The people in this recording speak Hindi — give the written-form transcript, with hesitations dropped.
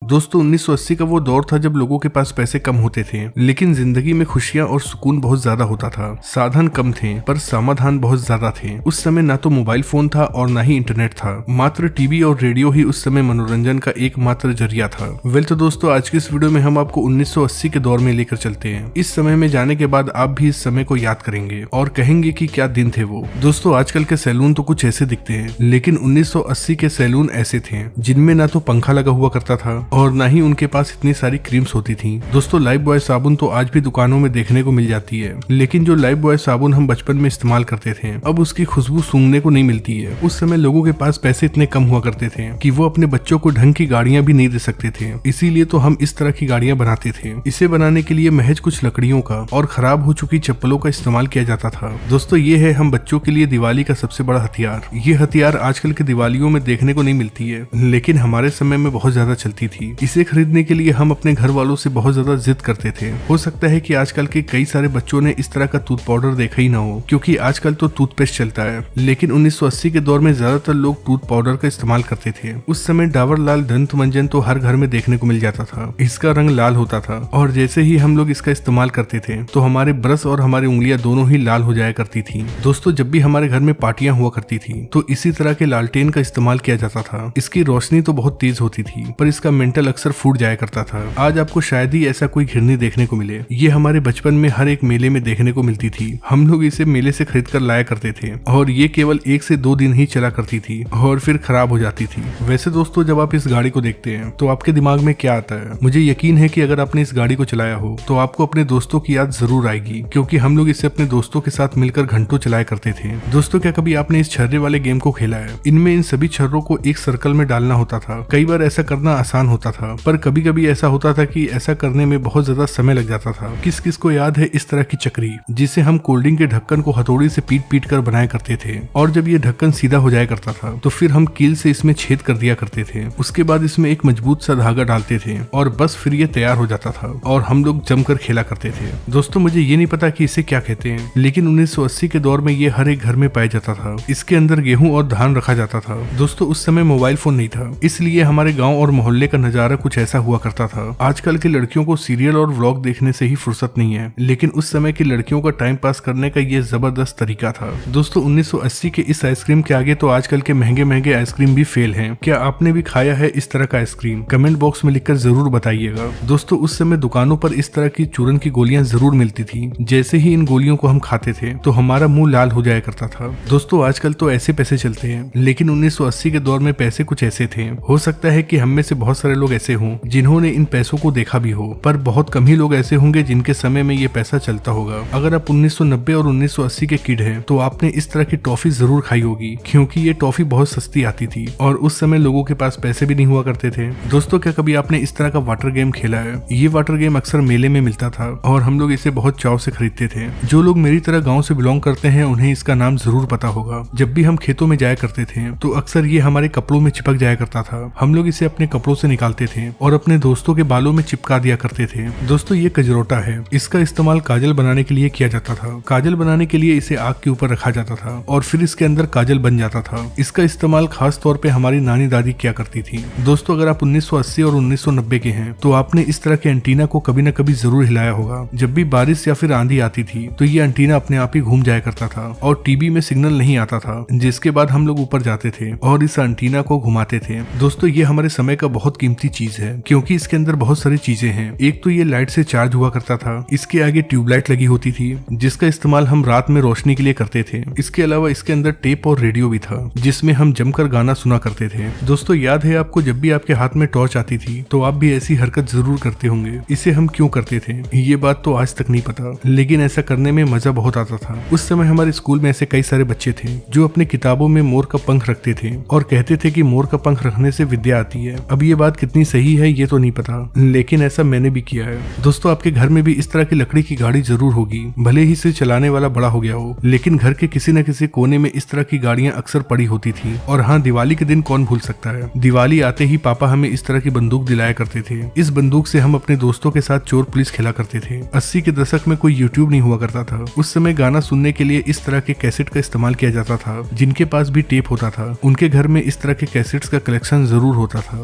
दोस्तों 1980 का वो दौर था जब लोगों के पास पैसे कम होते थे, लेकिन जिंदगी में खुशियां और सुकून बहुत ज्यादा होता था। साधन कम थे पर समाधान बहुत ज्यादा थे। उस समय ना तो मोबाइल फोन था और ना ही इंटरनेट था, मात्र टीवी और रेडियो ही उस समय मनोरंजन का एकमात्र जरिया था। वेल तो दोस्तों आज की इस वीडियो में हम आपको 1980 के दौर में लेकर चलते हैं। इस समय में जाने के बाद आप भी इस समय को याद करेंगे और कहेंगे कि क्या दिन थे वो। दोस्तों आजकल के सैलून तो कुछ ऐसे दिखते हैं, लेकिन 1980 के सैलून ऐसे थे जिनमें ना तो पंखा लगा हुआ करता था और ना ही उनके पास इतनी सारी क्रीम्स होती थी। दोस्तों लाइफ बॉय साबुन तो आज भी दुकानों में देखने को मिल जाती है, लेकिन जो लाइफ बॉय साबुन हम बचपन में इस्तेमाल करते थे अब उसकी खुशबू सूंघने को नहीं मिलती है। उस समय लोगों के पास पैसे इतने कम हुआ करते थे कि वो अपने बच्चों को ढंग की गाड़ियां भी नहीं दे सकते थे, इसीलिए तो हम इस तरह की गाड़ियां बनाते थे। इसे बनाने के लिए महज कुछ लकड़ियों का और खराब हो चुकी चप्पलों का इस्तेमाल किया जाता था। दोस्तों ये है हम बच्चों के लिए दिवाली का सबसे बड़ा हथियार। ये हथियार आजकल के दिवालियों में देखने को नहीं मिलती है, लेकिन हमारे समय में बहुत ज्यादा चलती थी। इसे खरीदने के लिए हम अपने घर वालों से बहुत ज्यादा जिद करते थे। हो सकता है कि आजकल के कई सारे बच्चों ने इस तरह का टूथ पाउडर देखा ही ना हो, क्योंकि आजकल तो टूथपेस्ट चलता है, लेकिन 1980 के दौर में ज्यादातर लोग टूथ पाउडर का इस्तेमाल करते थे। उस समय डाबर लाल दंत मंजन तो हर घर में देखने को मिल जाता था। इसका रंग लाल होता था और जैसे ही हम लोग इसका इस्तेमाल करते थे तो हमारे ब्रश और हमारी उंगलियां दोनों ही लाल हो जाया करती थी। दोस्तों जब भी हमारे घर में पार्टियां हुआ करती थी तो इसी तरह के लालटेन का इस्तेमाल किया जाता था। इसकी रोशनी तो बहुत तेज होती थी पर इसका मेंटल अक्सर फूट जाया करता था। आज आपको शायद ही ऐसा कोई घिरनी देखने को मिले। ये हमारे बचपन में हर एक मेले में देखने को मिलती थी। हम लोग इसे मेले से खरीद कर लाया करते थे और ये केवल 1 से 2 दिन ही चला करती थी और फिर खराब हो जाती थी। वैसे दोस्तों जब आप इस गाड़ी को देखते हैं तो आपके दिमाग में क्या आता है? मुझे यकीन है कि अगर आपने इस गाड़ी को चलाया हो तो आपको अपने दोस्तों की याद जरूर आएगी, क्योंकि हम लोग इसे अपने दोस्तों के साथ मिलकर घंटों चलाया करते थे। दोस्तों क्या कभी आपने इस छर्रे वाले गेम को खेला है? इनमें इन सभी छर्रों को एक सर्कल में डालना होता था। कई बार ऐसा करना आसान होता था, पर कभी कभी ऐसा होता था कि ऐसा करने में बहुत ज्यादा समय लग जाता था। किस किस को याद है इस तरह की चक्री जिसे हम कोल्ड ड्रिंक के ढक्कन को हथौड़ी से पीट पीट कर बनाया करते थे, और जब ये ढक्कन सीधा हो जाया करता था तो फिर हम कील से इसमें छेद कर दिया करते थे। उसके बाद इसमें एक मजबूत सा धागा डालते थे और बस फिर ये तैयार हो जाता था और हम लोग जमकर खेला करते थे। दोस्तों मुझे ये नहीं पता कि इसे क्या कहते हैं, लेकिन 1980 के दौर में ये हर एक घर में पाया जाता था। इसके अंदर गेहूं और धान रखा जाता था। दोस्तों उस समय मोबाइल फोन नहीं था, इसलिए हमारे गांव और मोहल्ले का नजारा कुछ ऐसा हुआ करता था। आजकल की लड़कियों को सीरियल और व्लॉग देखने से ही फुर्सत नहीं है, लेकिन उस समय की लड़कियों का टाइम पास करने का ये जबरदस्त तरीका था। दोस्तों 1980 के इस आइसक्रीम के आगे तो आजकल के महंगे महंगे आइसक्रीम भी फेल हैं। क्या आपने भी खाया है इस तरह का आइसक्रीम? कमेंट बॉक्स में लिखकर जरूर बताइएगा। दोस्तों उस समय दुकानों पर इस तरह की चूरन की गोलियां जरूर मिलती थी। जैसे ही इन गोलियों को हम खाते थे तो हमारा मुंह लाल हो जाया करता था। दोस्तों आजकल तो ऐसे पैसे चलते हैं, लेकिन 1980 के दौर में पैसे कुछ ऐसे थे। हो सकता है कि हम में से बहुत सारे लोग ऐसे हों जिन्होंने इन पैसों को देखा भी हो, पर बहुत कम ही लोग ऐसे होंगे जिनके समय में ये पैसा चलता होगा। अगर आप 1990 और 1980 के किड हैं तो आपने इस तरह की टॉफी जरूर खाई होगी, क्योंकि ये टॉफी बहुत सस्ती आती थी और उस समय लोगों के पास पैसे भी नहीं हुआ करते थे। दोस्तों क्या कभी आपने इस तरह का वाटर गेम खेला है? ये वाटर गेम अक्सर मेले में मिलता था और हम लोग इसे बहुत चाव से खरीदते थे। जो लोग मेरी तरह गाँव से बिलोंग करते हैं उन्हें इसका नाम जरूर पता होगा। जब भी हम खेतों में जाया करते थे तो अक्सर ये हमारे कपड़ों में चिपक जाया करता था। हम लोग इसे अपने कपड़ों से निकालते थे और अपने दोस्तों के बालों में चिपका दिया करते थे। दोस्तों ये कजरोटा है। इसका इस्तेमाल काजल बनाने के लिए किया जाता था। काजल बनाने के लिए इसे आग के ऊपर रखा जाता था और फिर इसके अंदर काजल बन जाता था। इसका इस्तेमाल खास तौर पे हमारी नानी दादी किया करती थी। दोस्तों अगर आप 1980 और 1990 के हैं तो आपने इस तरह के एंटीना को कभी न कभी जरूर हिलाया होगा। जब भी बारिश या फिर आंधी आती थी तो ये एंटीना अपने आप ही घूम जाया करता था और टीवी में सिग्नल नहीं आता था, जिसके बाद हम लोग ऊपर जाते थे और इस एंटीना को घुमाते थे। दोस्तों ये हमारे समय का बहुत कीमती चीज है, क्योंकि इसके अंदर बहुत सारी चीजें हैं। एक तो ये लाइट से चार्ज हुआ करता था। इसके आगे ट्यूबलाइट लगी होती थी जिसका इस्तेमाल हम रात में रोशनी के लिए करते थे। इसके अलावा इसके अंदर टेप और रेडियो भी था जिसमें हम जमकर गाना सुना करते थे। दोस्तों याद है आपको जब भी आपके हाथ में टॉर्च आती थी तो आप भी ऐसी हरकत जरूर करते होंगे। इसे हम क्यों करते थे ये बात तो आज तक नहीं पता, लेकिन ऐसा करने में मजा बहुत आता था। उस समय हमारे स्कूल में ऐसे कई सारे बच्चे थे जो अपने किताबों में मोर का पंख रखते थे और कहते थे कि मोर का पंख रखने से विद्या आती है। अब ये बात कितनी सही है ये तो नहीं पता, लेकिन ऐसा मैंने भी किया है। दोस्तों आपके घर में भी इस तरह की लकड़ी की गाड़ी जरूर होगी, भले ही इसे चलाने वाला बड़ा हो गया हो, लेकिन घर के किसी न किसी कोने में इस तरह की गाड़ियां अक्सर पड़ी होती थी। और हाँ, दिवाली के दिन कौन भूल सकता है, दिवाली आते ही पापा हमें इस तरह की बंदूक दिलाया करते थे। इस बंदूक से हम अपने दोस्तों के साथ चोर पुलिस खेला करते थे। 80 के दशक में कोई यूट्यूब नहीं हुआ करता था। उस समय गाना सुनने के लिए इस तरह के कैसेट का इस्तेमाल किया जाता था। जिनके पास भी टेप होता था उनके घर में इस तरह के कैसेट्स का कलेक्शन जरूर होता था।